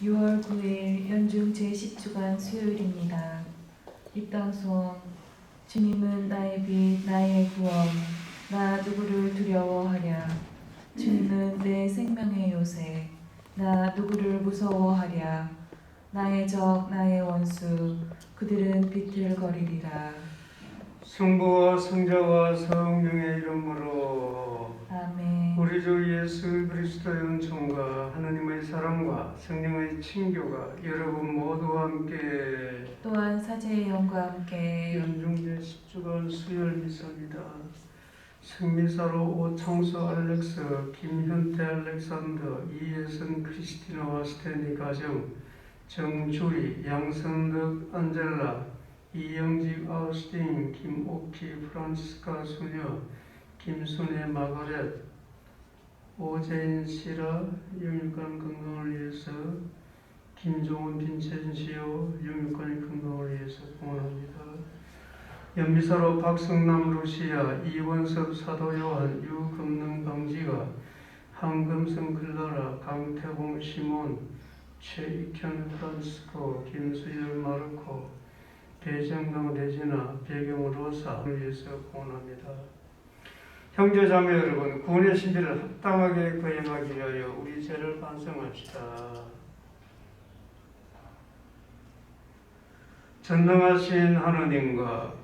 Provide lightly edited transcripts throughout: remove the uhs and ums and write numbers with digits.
6월 9일 연중 제10주간 수요일입니다. 입당 소원. 주님은 나의 빛, 나의 구원, 나 누구를 두려워하랴. 주님은 내 생명의 요새, 나 누구를 무서워하랴. 나의 적, 나의 원수, 그들은 비틀거리리라. 성부와 성자와 성령의 이름으로 아멘. 우리 주 예수 그리스도의 은총과 하나님의 사랑과 성령의 친교가 여러분 모두와 함께 또한 사제의 영과 함께 연중제 10주간 수요일 미사입니다. 성미사로 오창수 알렉스, 김현태 알렉산더, 이예선 크리스티나와 스탠리 가정, 정주리, 양선덕 안젤라, 이영직 아우스틴, 김옥희 프란치스카 수녀, 김순애 마가렛, 오재인 시라 영육간 건강을 위해서, 김종훈 빈첸시오 영육간의 건강을 위해서 공헌합니다. 연미사로 박성남 루시아, 이원섭 사도요한, 유금능 방지가, 한금성 클라라, 강태봉 시몬, 최익현 프란스코, 김수열 마르코, 배정강 레지나, 배경 로사를 위해서 공헌합니다. 형제자매 여러분, 구원의 신비를 합당하게 거행하기 위하여 우리 죄를 반성합시다. 전능하신 하느님과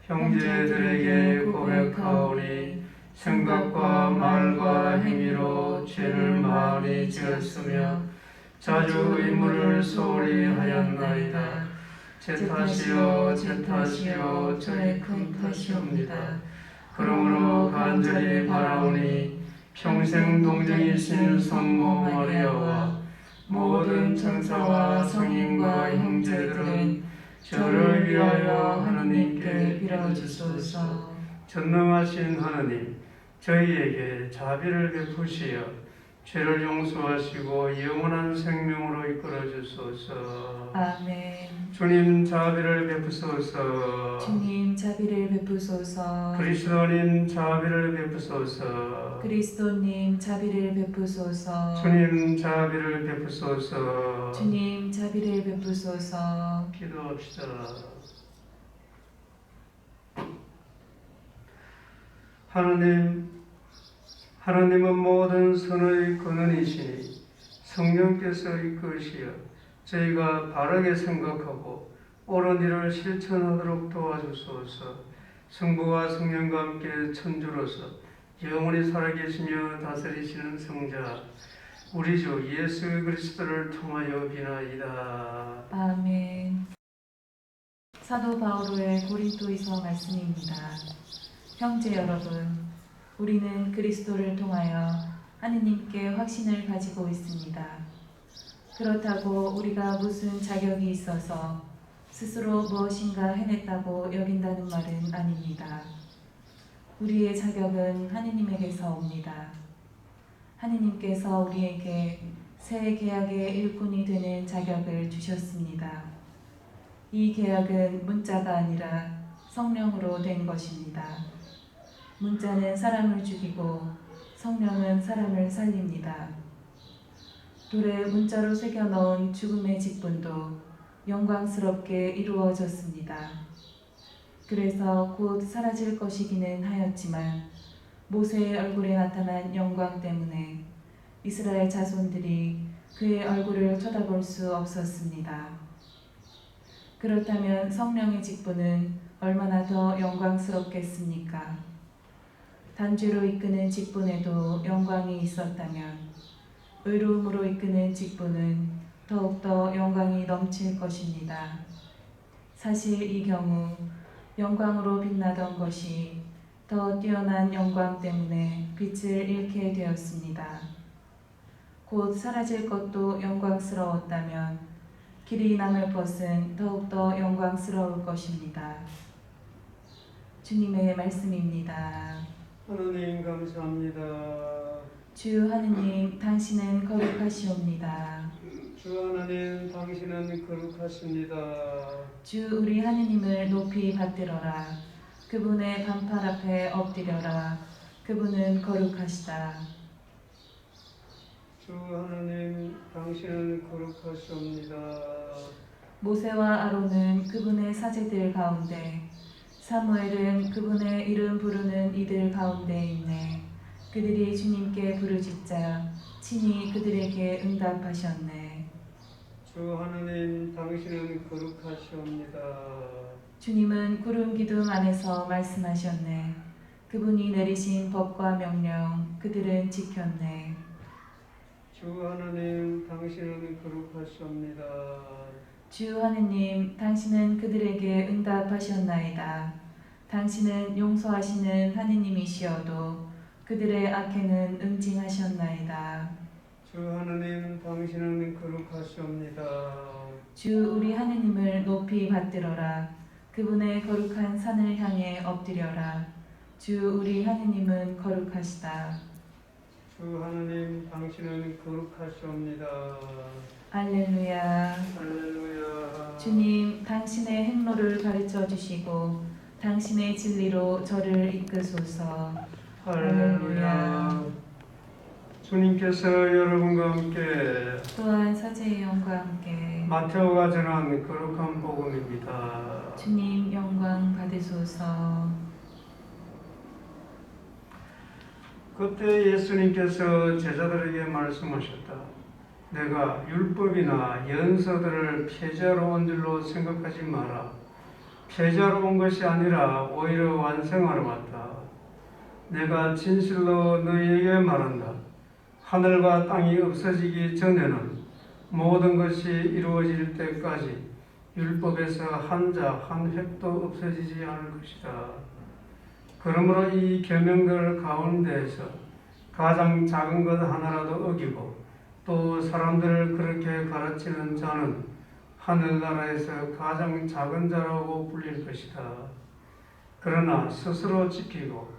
형제들에게 고백하오니 생각과 말과 행위로 죄를 많이 지었으며 자주 의무를 소홀히 하였나이다. 제 탓이요 제 탓이요 저의 큰 탓이옵니다. 그러므로 간절히 바라오니 평생 동정이신 성모 마리아와 모든 천사와 성인과 형제들은 저를 위하여 하느님께 빌어주소서. 전능하신 하느님, 저희에게 자비를 베푸시어 죄를 용서하시고 영원한 생명으로 이끌어 주소서. 아멘. 주님 자비를 베푸소서. 주님 자비를 베푸소서. 그리스도님 자비를 베푸소서. 그리스도님 자비를 베푸소서. 주님 자비를 베푸소서. 주님 자비를 베푸소서. 기도합시다. 하나님은 모든 선의 근원이시니 성령께서 이끄시어 저희가 바르게 생각하고 옳은 일을 실천하도록 도와주소서. 성부와 성령과 함께 천주로서 영원히 살아계시며 다스리시는 성자 우리 주 예수 그리스도를 통하여 비나이다. 아멘. 사도 바오로의 고린도이서 말씀입니다. 형제 여러분, 우리는 그리스도를 통하여 하느님께 확신을 가지고 있습니다. 그렇다고 우리가 무슨 자격이 있어서 스스로 무엇인가 해냈다고 여긴다는 말은 아닙니다. 우리의 자격은 하느님에게서 옵니다. 하느님께서 우리에게 새 계약의 일꾼이 되는 자격을 주셨습니다. 이 계약은 문자가 아니라 성령으로 된 것입니다. 문자는 사람을 죽이고 성령은 사람을 살립니다. 돌에 문자로 새겨 넣은 죽음의 직분도 영광스럽게 이루어졌습니다. 그래서 곧 사라질 것이기는 하였지만 모세의 얼굴에 나타난 영광 때문에 이스라엘 자손들이 그의 얼굴을 쳐다볼 수 없었습니다. 그렇다면 성령의 직분은 얼마나 더 영광스럽겠습니까? 단죄로 이끄는 직분에도 영광이 있었다면 의로움으로 이끄는 직분은 더욱더 영광이 넘칠 것입니다. 사실 이 경우 영광으로 빛나던 것이 더 뛰어난 영광 때문에 빛을 잃게 되었습니다. 곧 사라질 것도 영광스러웠다면 길이 남을 것은 더욱더 영광스러울 것입니다. 주님의 말씀입니다. 하나님 감사합니다. 주 하느님, 당신은 거룩하시옵니다. 주 하나님 당신은 거룩하십니다. 주 우리 하느님을 높이 받들어라. 그분의 반팔 앞에 엎드려라. 그분은 거룩하시다. 주 하나님 당신은 거룩하시옵니다. 모세와 아론은 그분의 사제들 가운데, 사무엘은 그분의 이름 부르는 이들 가운데 있네. 그들이 주님께 부르짖자 친히 그들에게 응답하셨네. 주 하느님 당신은 거룩하시옵니다. 주님은 구름 기둥 안에서 말씀하셨네. 그분이 내리신 법과 명령 그들은 지켰네. 주 하느님 당신은 거룩하시옵니다. 주 하느님 당신은 그들에게 응답하셨나이다. 당신은 용서하시는 하느님이시어도 그들의 악행은 응징하셨나이다. 주 하느님 당신은 거룩하시옵니다. 주 우리 하느님을 높이 받들어라. 그분의 거룩한 산을 향해 엎드려라. 주 우리 하느님은 거룩하시다. 주 하느님 당신은 거룩하시옵니다. 알렐루야. 할렐루야. 주님 당신의 행로를 가르쳐 주시고 당신의 진리로 저를 이끄소서. 할렐루야. 주님께서 여러분과 함께 또한 사제의 영과 함께 마테오가 전한 거룩한 복음입니다. 주님 영광 받으소서. 그때 예수님께서 제자들에게 말씀하셨다. 내가 율법이나 연서들을 폐지하러 온 줄로 생각하지 마라. 폐지하러 온 것이 아니라 오히려 완성하러 왔다. 내가 진실로 너희에게 말한다. 하늘과 땅이 없어지기 전에는 모든 것이 이루어질 때까지 율법에서 한 자 한 획도 없어지지 않을 것이다. 그러므로 이 계명들 가운데에서 가장 작은 것 하나라도 어기고 또 사람들을 그렇게 가르치는 자는 하늘나라에서 가장 작은 자라고 불릴 것이다. 그러나 스스로 지키고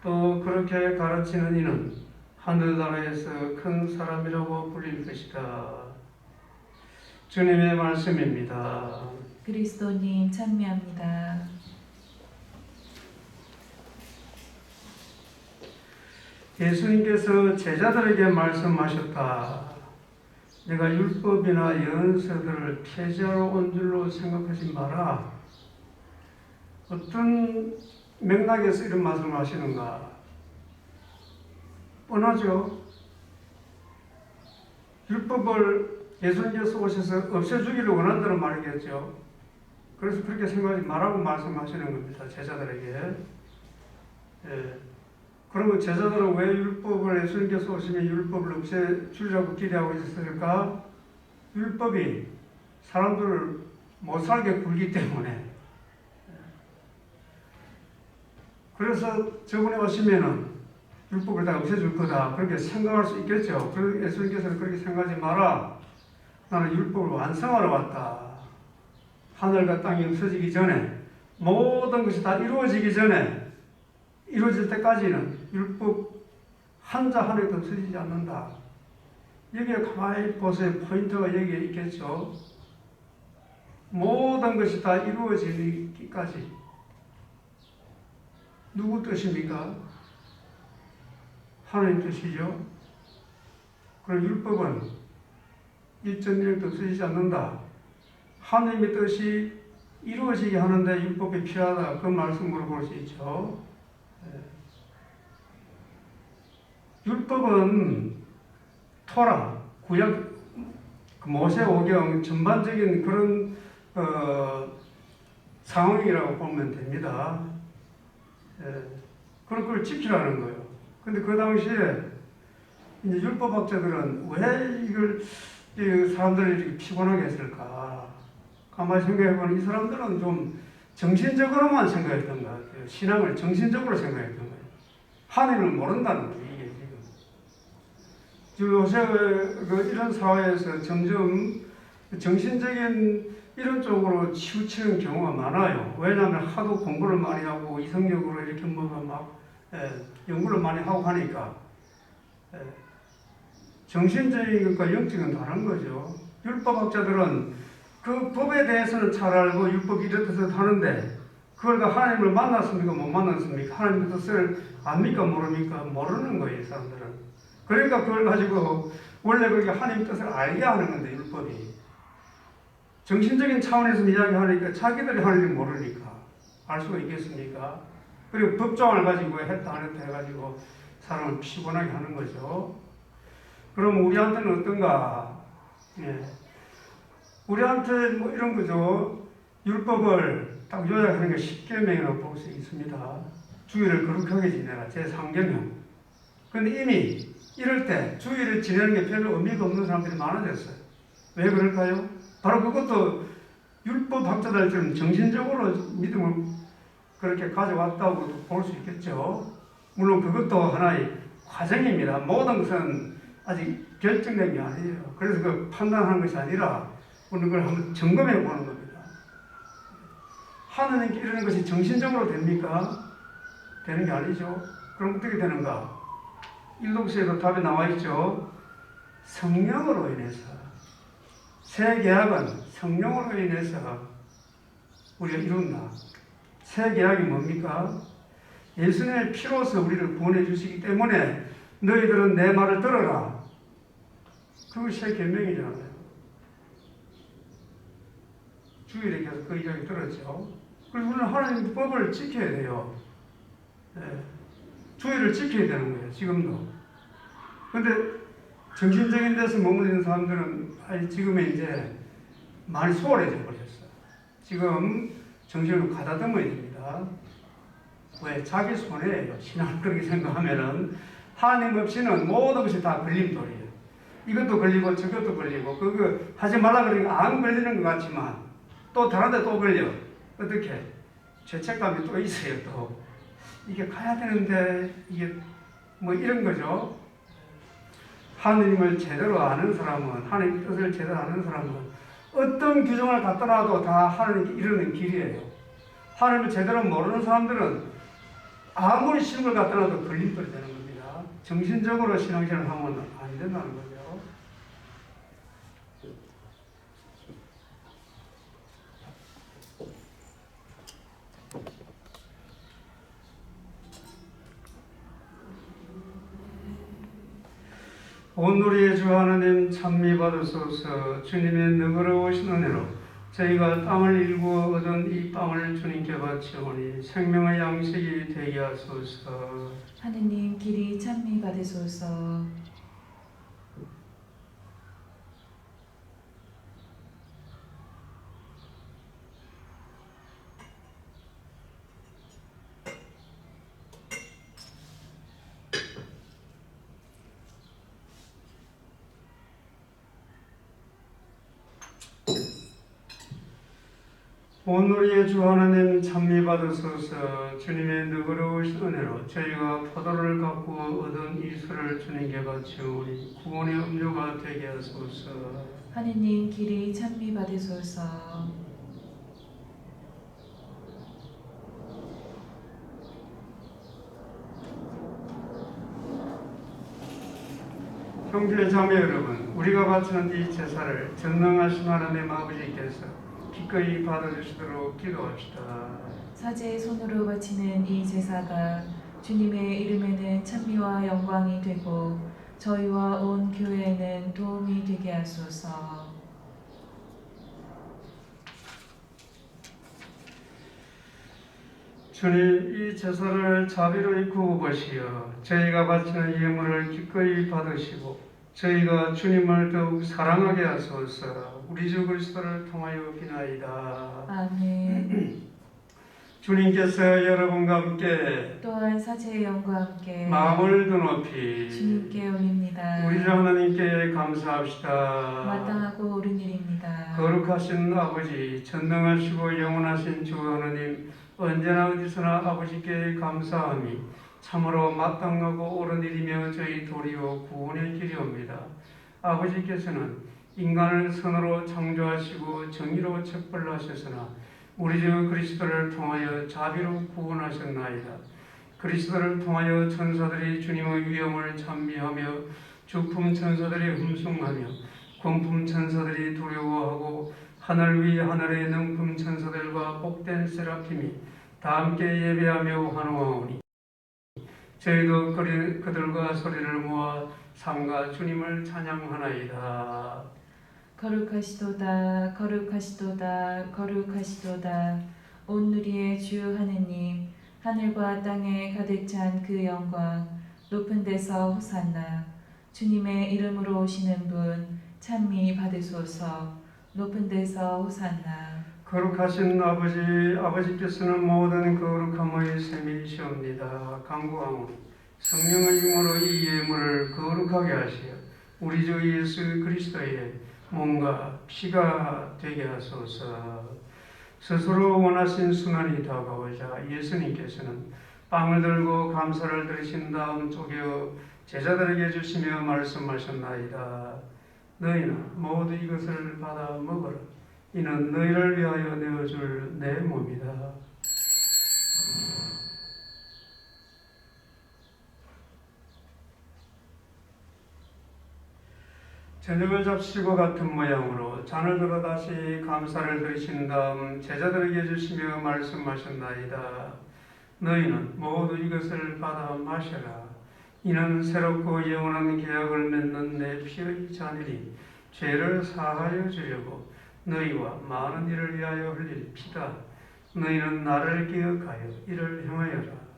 또 그렇게 가르치는 이는 하늘나라에서 큰 사람이라고 불릴 것이다. 주님의 말씀입니다. 그리스도님 찬미합니다. 예수님께서 제자들에게 말씀하셨다. 내가 율법이나 연서들을 폐지하러 온 줄로 생각하지 마라. 어떤 맥락에서 이런 말씀을 하시는가? 뻔하죠. 율법을 예수님께서 오셔서 없애주기를 원한다는 말이겠죠. 그래서 그렇게 생각하지 말라고 말씀하시는 겁니다. 제자들에게. 예. 그러면 제자들은 왜 율법을 예수님께서 오시면 율법을 없애주려고 기대하고 있었을까? 율법이 사람들을 못 살게 굴기 때문에. 그래서 저분이 오시면은 율법을 다 없애줄 거다. 그렇게 생각할 수 있겠죠. 그래서 예수님께서는 그렇게 생각하지 마라. 나는 율법을 완성하러 왔다. 하늘과 땅이 없어지기 전에 모든 것이 다 이루어지기 전에 이루어질 때까지는 율법 한 자 하나도 없어지지 않는다. 여기에 가만히 보세요. 포인트가 여기에 있겠죠. 모든 것이 다 이루어지기까지. 누구 뜻입니까? 하나님 뜻이죠. 그럼 율법은 일전일도 없어지지 않는다. 하나님의 뜻이 이루어지게 하는데 율법이 필요하다. 그 말씀으로 볼 수 있죠. 율법은 토라, 구약, 모세오경 전반적인 그런 상황이라고 보면 됩니다. 그런 걸 지키라는 거예요. 근데 그 당시에 이제 율법학자들은 왜 이걸 사람들을 이렇게 피곤하게 했을까? 가만히 생각해보면 이 사람들은 좀 정신적으로만 생각했던 것 같아요. 신앙을 정신적으로 생각했던 거예요. 하나님을 모른다는 거예요, 이게 지금. 요새 이런 사회에서 점점 정신적인 이런 쪽으로 치우치는 경우가 많아요. 왜냐하면 하도 공부를 많이 하고 이성적으로 이렇게 막 연구를 많이 하고 하니까 정신적인 것과 영적인 다른 거죠. 율법학자들은 그 법에 대해서는 잘 알고 율법이 이렇듯 하는데 그걸 하나님을 만났습니까? 못 만났습니까? 하나님의 뜻을 압니까? 모릅니까? 모르는 거예요, 이 사람들은. 그러니까 그걸 가지고 원래 그게 하나님 뜻을 알게 하는 건데, 율법이. 정신적인 차원에서 이야기하니까 자기들이 하는지 모르니까 알 수가 있겠습니까? 그리고 법정을 가지고 했다 안 했다 해가지고 사람을 피곤하게 하는 거죠. 그럼 우리한테는 어떤가? 예. 우리한테 뭐 이런 거죠. 율법을 딱 요약하는 게 10계명이라고 볼 수 있습니다. 주의를 거룩하게 지내라. 제3계명. 근데 이미 이럴 때 주의를 지내는 게 별로 의미가 없는 사람들이 많아졌어요. 왜 그럴까요? 바로 그것도 율법 학자들처럼 정신적으로 믿음을 그렇게 가져왔다고 볼 수 있겠죠. 물론 그것도 하나의 과정입니다. 모든 것은 아직 결정된 게 아니에요. 그래서 그 판단하는 것이 아니라 우리는 그걸 한번 점검해 보는 겁니다. 하느님께 이러는 것이 정신적으로 됩니까? 되는 게 아니죠. 그럼 어떻게 되는가? 일독서에도 답이 나와 있죠. 성령으로 인해서. 새 계약은 성령으로 인해서 우리가 이룬다. 새 계약이 뭡니까? 예수님의 피로서 우리를 구원해 주시기 때문에 너희들은 내 말을 들어라. 그것이 새 계명이잖아요. 주일에 계속 그 이야기 들었죠. 그리고 우리는 하나님 법을 지켜야 돼요. 네. 주의를 지켜야 되는 거예요, 지금도. 근데 정신적인 데서 머무르는 사람들은 지금에 이제 많이 소홀해져 버렸어요. 지금 정신을 가다듬어야 됩니다. 왜? 자기 손해예요. 신앙을 그렇게 생각하면은 하나님 없이는 모든 것이 다 걸림돌이에요. 이것도 걸리고 저것도 걸리고 그거 하지 말라 그러니까 안 걸리는 것 같지만 또 다른 데 또 걸려. 어떻게? 죄책감이 또 있어요. 또 이게 가야 되는데 이게 뭐 이런 거죠. 하느님을 제대로 아는 사람은, 하나님의 뜻을 제대로 아는 사람은 어떤 규정을 갖다 놔도 다 하나님께 이르는 길이에요. 하나님을 제대로 모르는 사람들은 아무리 쉬운 걸 갖다 놔도 걸림돌이 되는 겁니다. 정신적으로 신앙생활을 하면 안 된다는 거죠. 온누리의 주 하나님 찬미 받으소서. 주님의 너그러우신 은혜로 저희가 땅을 일구어 얻은 이 빵을 주님께 바치오니 생명의 양식이 되게 하소서. 하느님 길이 찬미 받으소서. 온누리의 주 하나님 찬미 받으소서. 주님의 너그러우신 은혜로 저희가 포도를 갖고 얻은 이 술을 주님께 바치오니 구원의 음료가 되게 하소서. 하느님 길이 찬미 받으소서. 형제 자매 여러분, 우리가 바치는 이 제사를 전능하신 하나님 아버지께서 기꺼이 받아주시도록 기도합시다. 사제의 손으로 바치는 이 제사가 주님의 이름에는 찬미와 영광이 되고 저희와 온 교회에는 도움이 되게 하소서. 주님, 이 제사를 자비로이 구우보시어 저희가 바치는 예물을 기꺼이 받으시고 저희가 주님을 더욱 사랑하게 하소서. 우리 주 그리스도를 통하여 비나이다. 아멘. 주님께서 여러분과 함께 또한 사제의 영과 함께 마음을 더 높이 주님께 올립니다. 우리 주 하나님께 감사합시다. 마땅하고 옳은 일입니다. 거룩하신 아버지, 전능하시고 영원하신 주 하나님, 언제나 어디서나 아버지께 감사함이 참으로 마땅하고 옳은 일이며 저희 도리요 구원의 길이옵니다. 아버지께서는 인간을 선으로 창조하시고 정의로 책벌하셨으나 우리 주 그리스도를 통하여 자비로 구원하셨나이다. 그리스도를 통하여 천사들이 주님의 위엄을 찬미하며 주품 천사들이 hum숭하며 공품 천사들이 두려워하고 하늘 위 하늘의 능품 천사들과 복된 세라핌이 다 함께 예배하며 환호하오니 저희도 그들과 소리를 모아 삼가 주님을 찬양하나이다. 거룩하시도다 거룩하시도다 거룩하시도다 온 누리의 주 하느님 하늘과 땅에 가득 찬 그 영광 높은 데서 호산나 주님의 이름으로 오시는 분 찬미 받으소서 높은 데서 호산나 거룩하신 아버지께서는 모든 거룩함의 셈이시옵니다. 간구하오니 성령의 힘으로 이 예물을 거룩하게 하시어 우리 주 예수 그리스도의 몸과 피가 되게 하소서. 스스로 원하신 순간이 다가오자 예수님께서는 빵을 들고 감사를 드리신 다음 쪼개어 제자들에게 주시며 말씀하셨나이다. 너희는 모두 이것을 받아 먹어라. 이는 너희를 위하여 내어줄 내 몸이다. 저녁을 잡수시고 같은 모양으로 잔을 들어 다시 감사를 드리신 다음 제자들에게 주시며 말씀하셨나이다. 너희는 모두 이것을 받아 마셔라. 이는 새롭고 영원한 계약을 맺는 내 피의 잔이니 죄를 사하여 주려고 너희와 많은 이를 위하여 흘릴 피다. 너희는 나를 기억하여 이를 행하여라.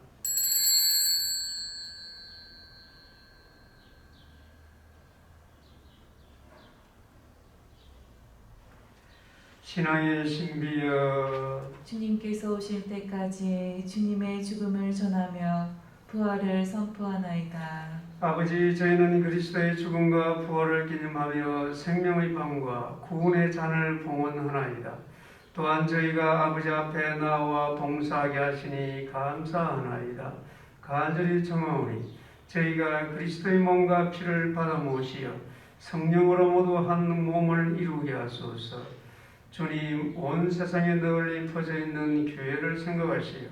신앙의 신비여, 주님께서 오실 때까지 주님의 죽음을 전하며 부활을 선포하나이다. 아버지, 저희는 그리스도의 죽음과 부활을 기념하며 생명의 빵과 구원의 잔을 봉헌하나이다. 또한 저희가 아버지 앞에 나와 봉사하게 하시니 감사하나이다. 간절히 청하오니 저희가 그리스도의 몸과 피를 받아 모시어 성령으로 모두 한 몸을 이루게 하소서. 주님, 온 세상에 널리 퍼져 있는 교회를 생각하시어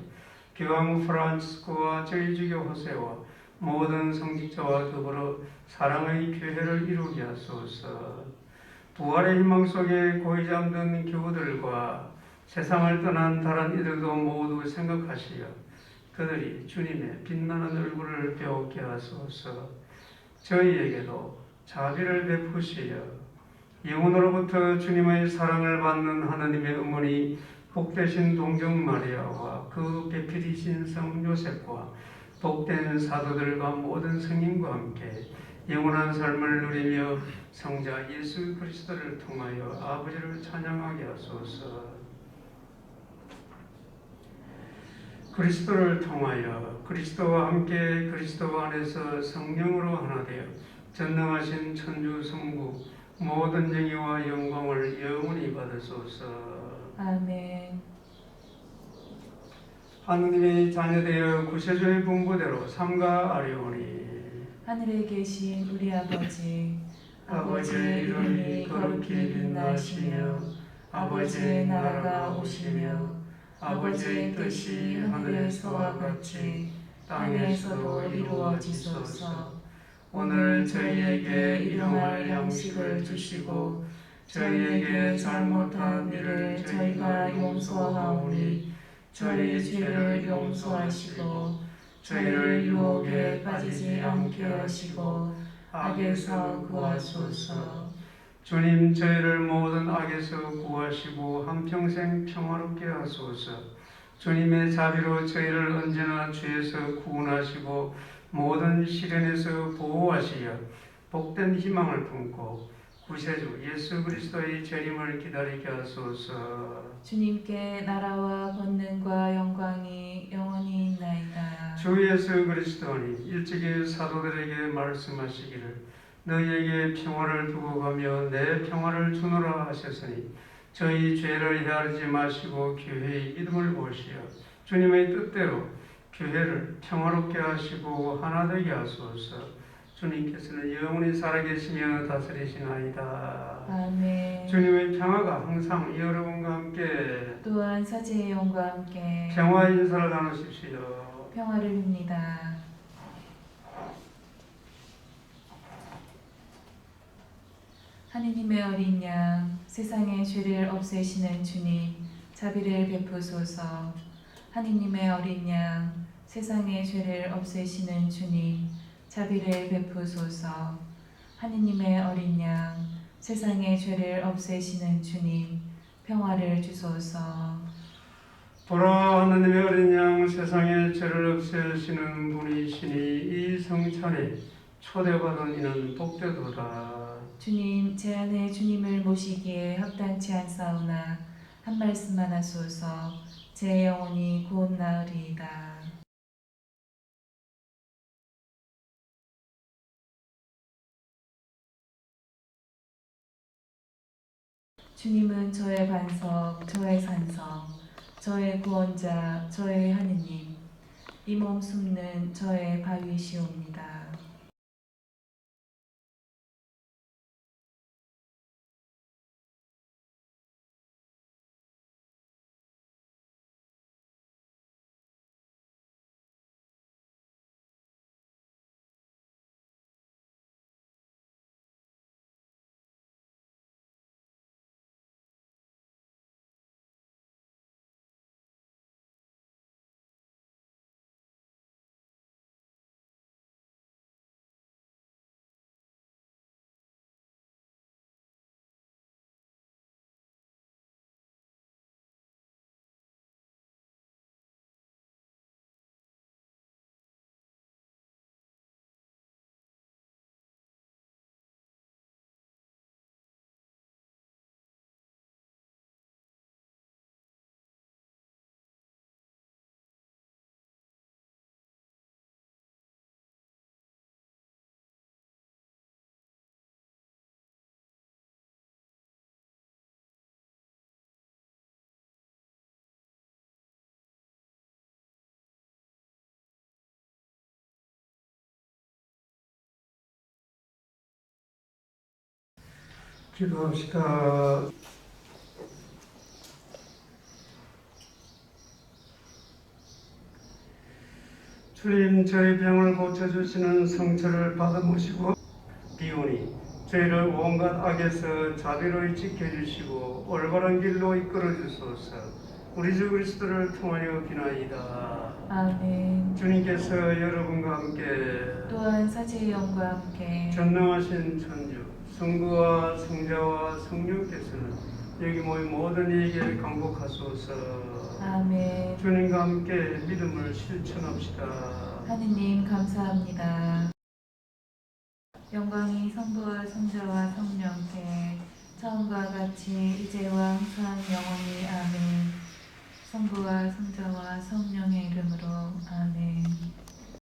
교황 프란치스코와 저희 주교 호세와 모든 성직자와 더불어 사랑의 교회를 이루게 하소서. 부활의 희망 속에 고이 잠든 교우들과 세상을 떠난 다른 이들도 모두 생각하시어 그들이 주님의 빛나는 얼굴을 배우게 하소서. 저희에게도 자비를 베푸시어 영혼으로부터 주님의 사랑을 받는 하나님의 어머니 복되신 동정 마리아와 그 배필이신 성 요셉과 복된 사도들과 모든 성인과 함께 영원한 삶을 누리며 성자 예수 그리스도를 통하여 아버지를 찬양하게 하소서. 그리스도를 통하여 그리스도와 함께 그리스도 안에서 성령으로 하나 되어 전능하신 천주 성부 모든 정의와 영광을 영원히 받으소서. 아멘. 하느님의 자녀되어 구세주의 분부대로 삼가 아뢰오니 하늘에 계신 우리 아버지, 아버지의 이름이 거룩히 빛나시며 아버지의 나라가 오시며 아버지의 뜻이 하늘에서와 같이 땅에서도 이루어지소서. 오늘 저희에게 일용할 양식을 주시고 저희에게 잘못한 일을 저희가 용서하오니 저희 죄를 용서하시고 저희를 유혹에 빠지지 않게 하시고 악에서 구하소서. 주님, 저희를 모든 악에서 구하시고 한평생 평화롭게 하소서. 주님의 자비로 저희를 언제나 죄에서 구원하시고 모든 시련에서 보호하시어 복된 희망을 품고 구세주 예수 그리스도의 재림을 기다리게 하소서. 주님께 나라와 권능과 영광이 영원히 있나이다. 주 예수 그리스도니 일찍이 사도들에게 말씀하시기를 너희에게 평화를 두고 가며 내 평화를 주노라 하셨으니 저희 죄를 헤아리지 마시고 교회의 믿음을 보시어 주님의 뜻대로 교회를 평화롭게 하시고 하나 되게 하소서. 주님께서는 영원히 살아계시며 다스리시나이다. 아멘. 주님의 평화가 항상 여러분과 함께 또한 사제의 영과 함께 평화의 인사를 나누십시오. 평화를 빕니다. 하느님의 어린 양, 세상의 죄를 없애시는 주님, 자비를 베푸소서. 하느님의 어린 양, 세상의 죄를 없애시는 주님, 자비를 베푸소서. 하느님의 어린 양, 세상의 죄를 없애시는 주님, 평화를 주소서. 보라, 하나님의 어린 양, 세상의 죄를 없애시는 분이시니 이 성찬에 초대받은 이는 복되도다. 주님, 제 안에 주님을 모시기에 합당치 않사오나 한 말씀만 하소서. 제 영혼이 곧 나으리이다. 주님은 저의 반석, 저의 산성, 저의 구원자, 저의 하느님, 이 몸 숨는 저의 바위시옵니다. 기도합시다. 주님, 저희 병을 고쳐주시는 성처를 받아 모시고 비오니 저희를 온갖 악에서 자비로이 지켜주시고 올바른 길로 이끌어 주소서. 우리 주 그리스도를 통하여 비나이다. 아멘. 주님께서 여러분과 함께 또한 사제의 영과 함께 전능하신 천주 성부와 성자와 성령께서는 여기 모인 모든 이에게 강복하소서. 아멘. 주님과 함께 믿음을 실천합시다. 하느님 감사합니다. 영광이 성부와 성자와 성령께 처음과 같이 이제와 항상 영원히 아멘. 성부와 성자와 성령의 이름으로 아멘.